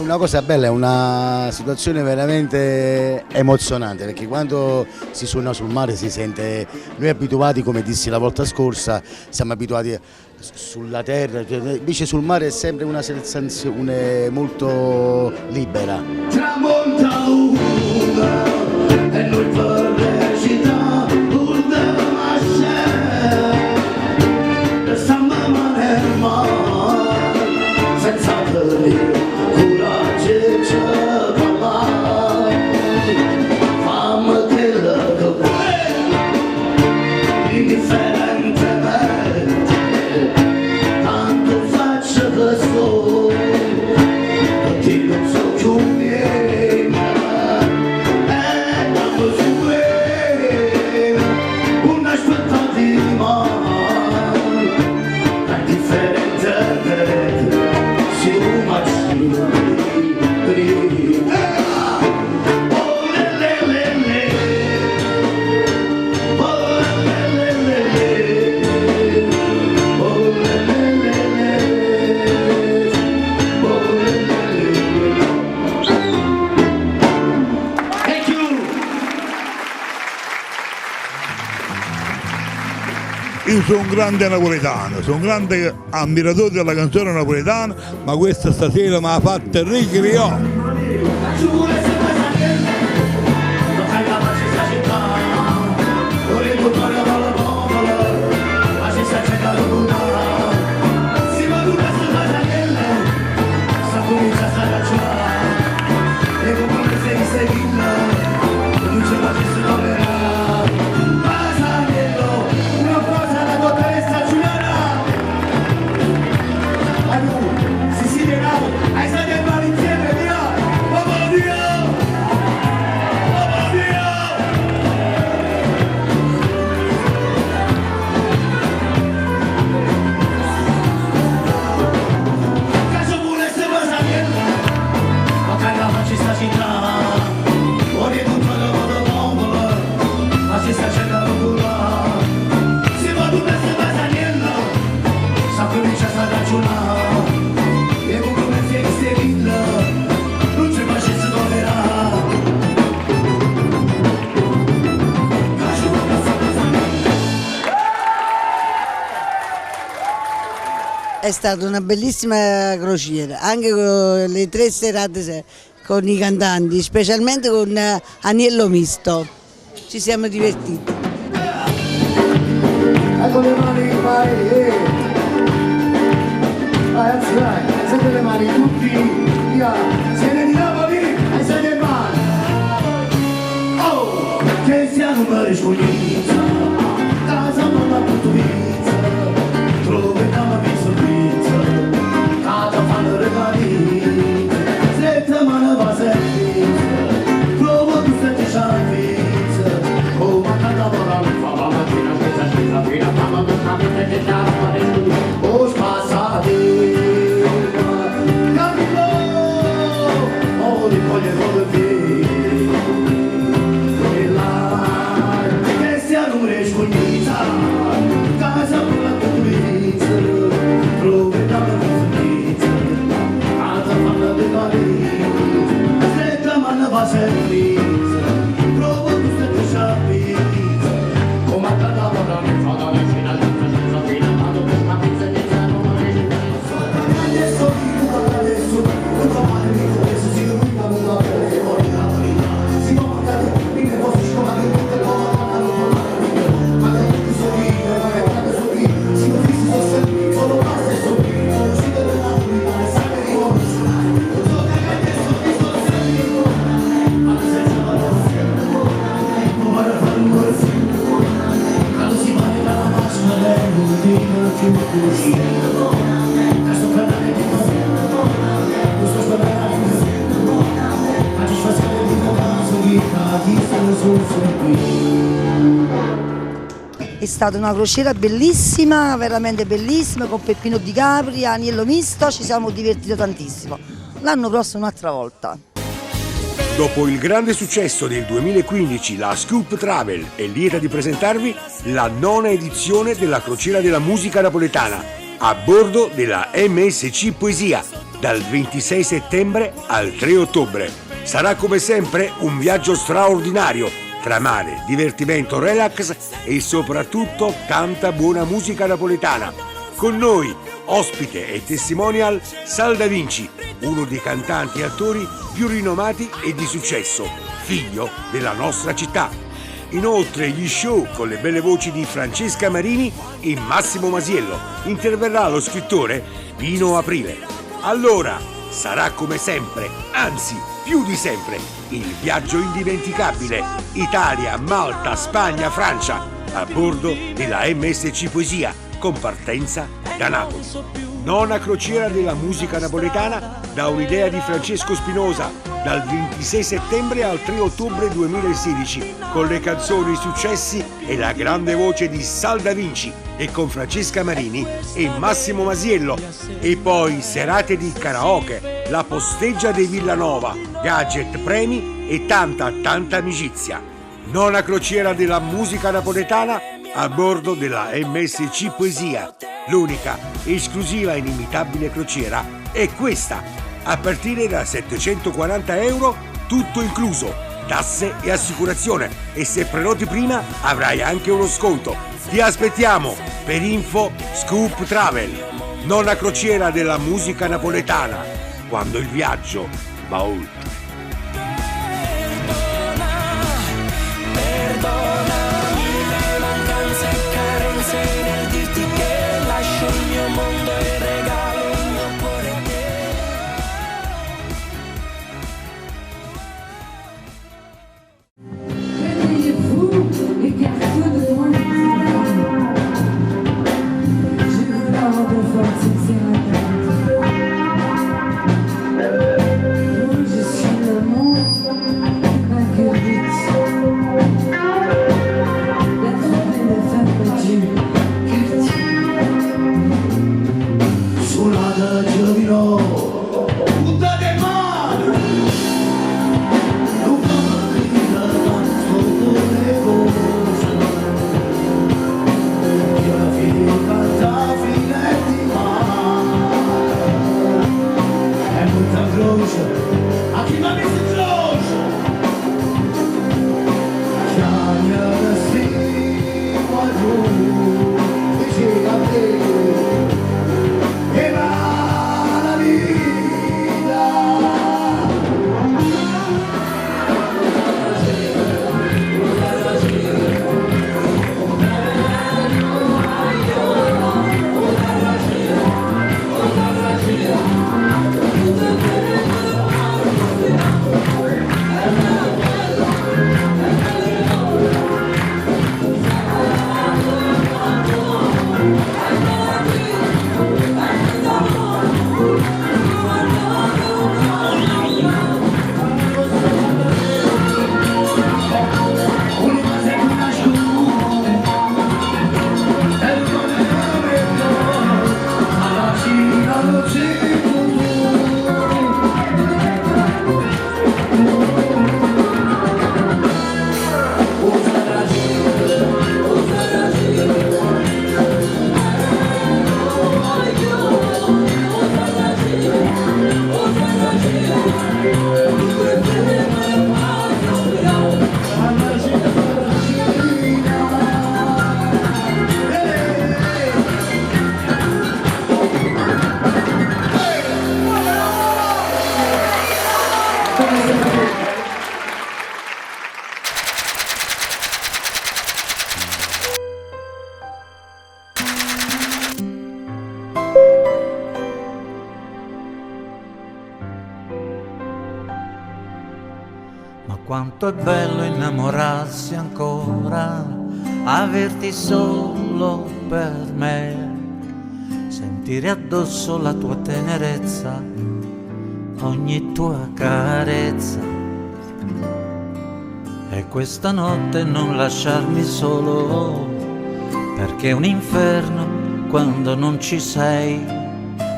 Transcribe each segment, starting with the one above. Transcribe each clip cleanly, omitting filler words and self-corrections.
Una cosa bella, è una situazione veramente emozionante, perché quando si suona sul mare si sente, noi abituati, come dissi la volta scorsa, siamo abituati sulla terra, invece sul mare è sempre una sensazione molto libera. Tramonta l'una e noi per le città urdiamo a scena, stiamo nel mare senza venire. Io sono un grande napoletano, sono un grande ammiratore della canzone napoletana, ma questa stasera mi ha fatto ricriò. È stata una bellissima crociera, anche con le 3 serate con i cantanti, specialmente con Agnello Misto. Ci siamo divertiti. Ecco le mani in mare, alzate le mani tutti, via, siete di Napoli, alzate le mani. Oh, che siamo per scoglienza, casa non la portugizza, troviamo a sorpresa, casa fanno regali, stretta mano va servizia, provo tu stai servizia, oh ma tanta vorrà mi fa la mattina, spesa fino mamma per capire che ciao oh spassate, capito, oh li voglio con te, e là, che sia non riesco niente, casa con la portugizza, proviamo a sorpresa, casa fanno regali, stretta mano va servizia, provo tu stai servizia, come a tanta vorrà mi fa la mattina, spesa fino a mamma per capire che ciao È stata una crociera bellissima, veramente bellissima, con Peppino Di Capri, Agnello Misto, ci siamo divertiti tantissimo. L'anno prossimo un'altra volta. Dopo il grande successo del 2015, la Scoop Travel è lieta di presentarvi la 9ª edizione della Crociera della Musica Napoletana a bordo della MSC Poesia dal 26 settembre al 3 ottobre. Sarà come sempre un viaggio straordinario tra mare, divertimento, relax e soprattutto tanta buona musica napoletana. Con noi, ospite e testimonial, Sal Da Vinci, uno dei cantanti e attori più rinomati e di successo, figlio della nostra città. Inoltre gli show con le belle voci di Francesca Marini e Massimo Masiello. Interverrà lo scrittore Pino Aprile. Allora, sarà come sempre, anzi più di sempre, il viaggio indimenticabile Italia, Malta, Spagna, Francia a bordo della MSC Poesia con partenza da Napoli. 9ª crociera della musica napoletana da un'idea di Francesco Spinosa dal 26 settembre al 3 ottobre 2016 con le canzoni successi e la grande voce di Sal Da Vinci e con Francesca Marini e Massimo Masiello e poi serate di karaoke, la posteggia dei Villanova, gadget, premi e tanta amicizia. 9ª crociera della musica napoletana a bordo della MSC Poesia. L'unica, esclusiva e inimitabile crociera è questa, a partire da 740 €, tutto incluso, tasse e assicurazione, e se prenoti prima avrai anche uno sconto. Ti aspettiamo per info Scoop Travel, 9ª crociera della musica napoletana, quando il viaggio va oltre. Quanto è bello innamorarsi ancora, averti solo per me, sentire addosso la tua tenerezza, ogni tua carezza. E questa notte non lasciarmi solo, perché è un inferno quando non ci sei,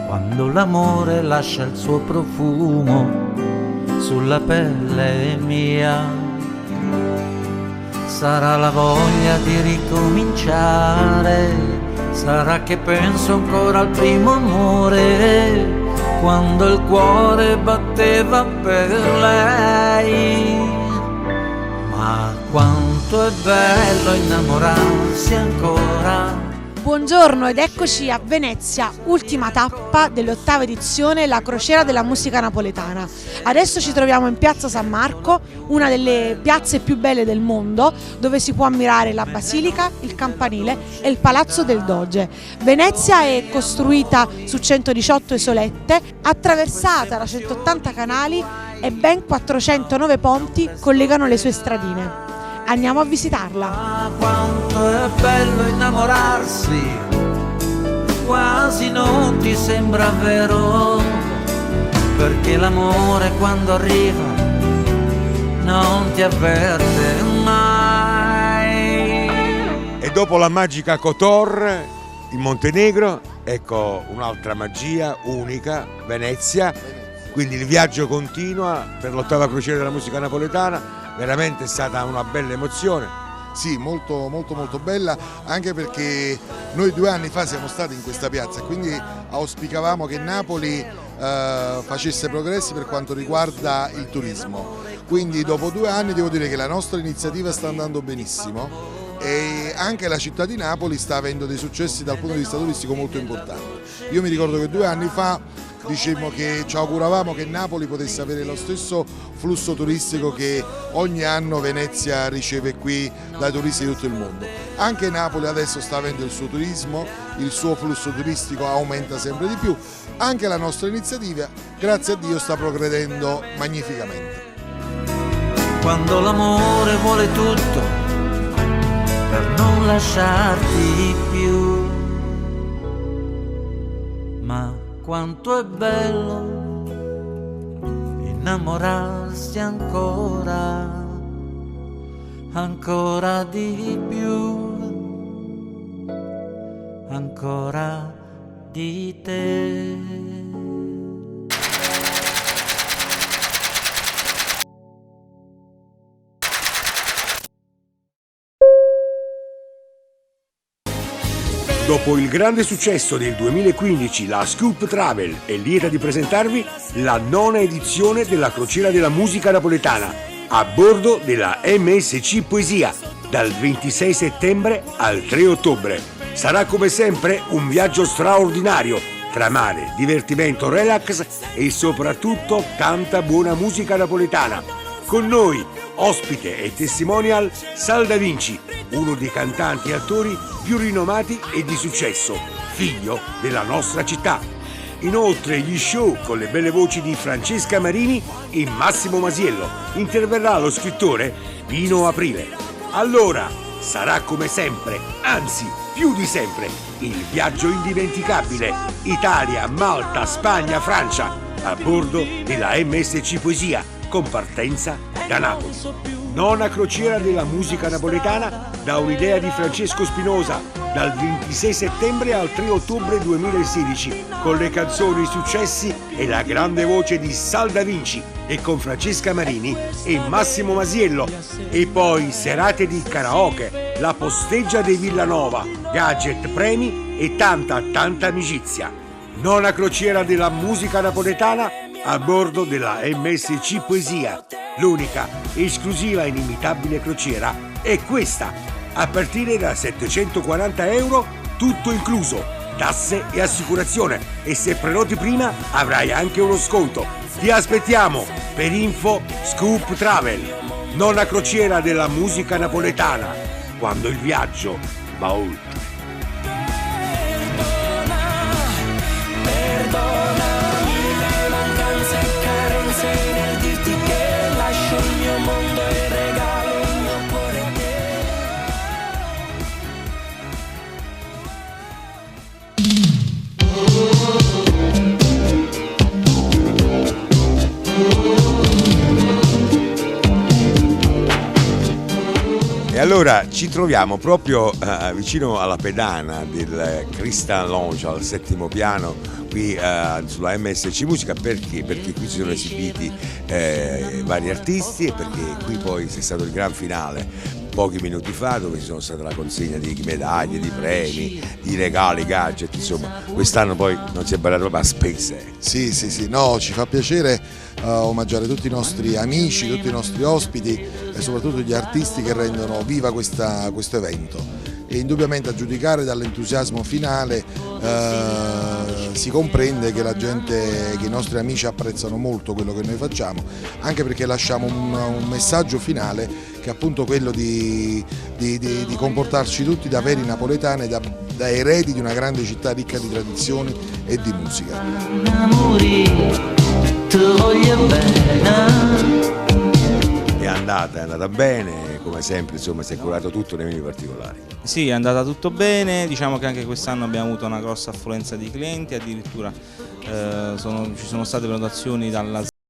quando l'amore lascia il suo profumo sulla pelle mia. Sarà la voglia di ricominciare, sarà che penso ancora al primo amore, quando il cuore batteva per lei. Ma quanto è bello innamorarsi ancora. Buongiorno ed eccoci a Venezia, ultima tappa dell'8ª edizione La Crociera della Musica Napoletana. Adesso ci troviamo in Piazza San Marco, una delle piazze più belle del mondo, dove si può ammirare la Basilica, il Campanile e il Palazzo del Doge. Venezia è costruita su 118 isolette, attraversata da 180 canali e ben 409 ponti collegano le sue stradine. Andiamo a visitarla. Ah, quanto è bello innamorarsi, quasi non ti sembra vero, perché l'amore quando arriva non ti avverte mai. E dopo la magica Kotor in Montenegro, ecco un'altra magia unica, Venezia. Quindi il viaggio continua per l'8ª crociera della musica napoletana. Veramente è stata una bella emozione. Sì, molto bella, anche perché noi 2 anni fa siamo stati in questa piazza e quindi auspicavamo che Napoli facesse progressi per quanto riguarda il turismo. Quindi dopo 2 anni devo dire che la nostra iniziativa sta andando benissimo e anche la città di Napoli sta avendo dei successi dal punto di vista turistico molto importanti. Io mi ricordo che 2 anni fa dicevamo che ci auguravamo che Napoli potesse avere lo stesso flusso turistico che ogni anno Venezia riceve qui dai turisti di tutto il mondo. Anche Napoli adesso sta avendo il suo turismo, il suo flusso turistico aumenta sempre di più, anche la nostra iniziativa, grazie a Dio, sta progredendo magnificamente. Quando l'amore vuole tutto per non lasciarti più, ma quanto è bello innamorarsi ancora, ancora di più, ancora di te. Dopo il grande successo del 2015, la Scoop Travel è lieta di presentarvi la 9ª edizione della Crociera della Musica Napoletana a bordo della MSC Poesia dal 26 settembre al 3 ottobre. Sarà come sempre un viaggio straordinario tra mare, divertimento, relax e soprattutto tanta buona musica napoletana. Con noi, ospite e testimonial, Sal Da Vinci, uno dei cantanti e attori più rinomati e di successo, figlio della nostra città. Inoltre gli show con le belle voci di Francesca Marini e Massimo Masiello. Interverrà lo scrittore Pino Aprile. Allora, sarà come sempre, anzi più di sempre, il viaggio indimenticabile Italia, Malta, Spagna, Francia a bordo della MSC Poesia con partenza da Napoli. 9ª crociera della musica napoletana da un'idea di Francesco Spinosa dal 26 settembre al 3 ottobre 2016 con le canzoni successi e la grande voce di Sal Da Vinci e con Francesca Marini e Massimo Masiello e poi serate di karaoke, la posteggia dei Villanova, gadget, premi e tanta amicizia. 9ª crociera della musica napoletana a bordo della MSC Poesia. L'unica, esclusiva e inimitabile crociera è questa, a partire da 740 €, tutto incluso, tasse e assicurazione, e se prenoti prima avrai anche uno sconto. Ti aspettiamo per info Scoop Travel, 9ª crociera della musica napoletana, quando il viaggio va oltre. E allora ci troviamo proprio vicino alla pedana del Crystal Lounge al 7° piano, qui sulla MSC Musica. Perché? Perché qui si sono esibiti vari artisti e perché qui poi c'è stato il gran finale pochi minuti fa, dove ci sono state la consegna di medaglie, di premi, di regali, gadget, insomma quest'anno poi non si è badato proprio a spese. Sì, no, ci fa piacere omaggiare tutti i nostri amici, tutti i nostri ospiti e soprattutto gli artisti che rendono viva questo evento. E indubbiamente, a giudicare dall'entusiasmo finale, si comprende che la gente, che i nostri amici apprezzano molto quello che noi facciamo, anche perché lasciamo un messaggio finale che è appunto quello di comportarci tutti da veri napoletani, da eredi di una grande città ricca di tradizioni e di musica. È andata bene, come sempre, insomma, si è curato tutto nei minimi particolari. Sì, è andata tutto bene, diciamo che anche quest'anno abbiamo avuto una grossa affluenza di clienti, addirittura ci sono state prenotazioni dalla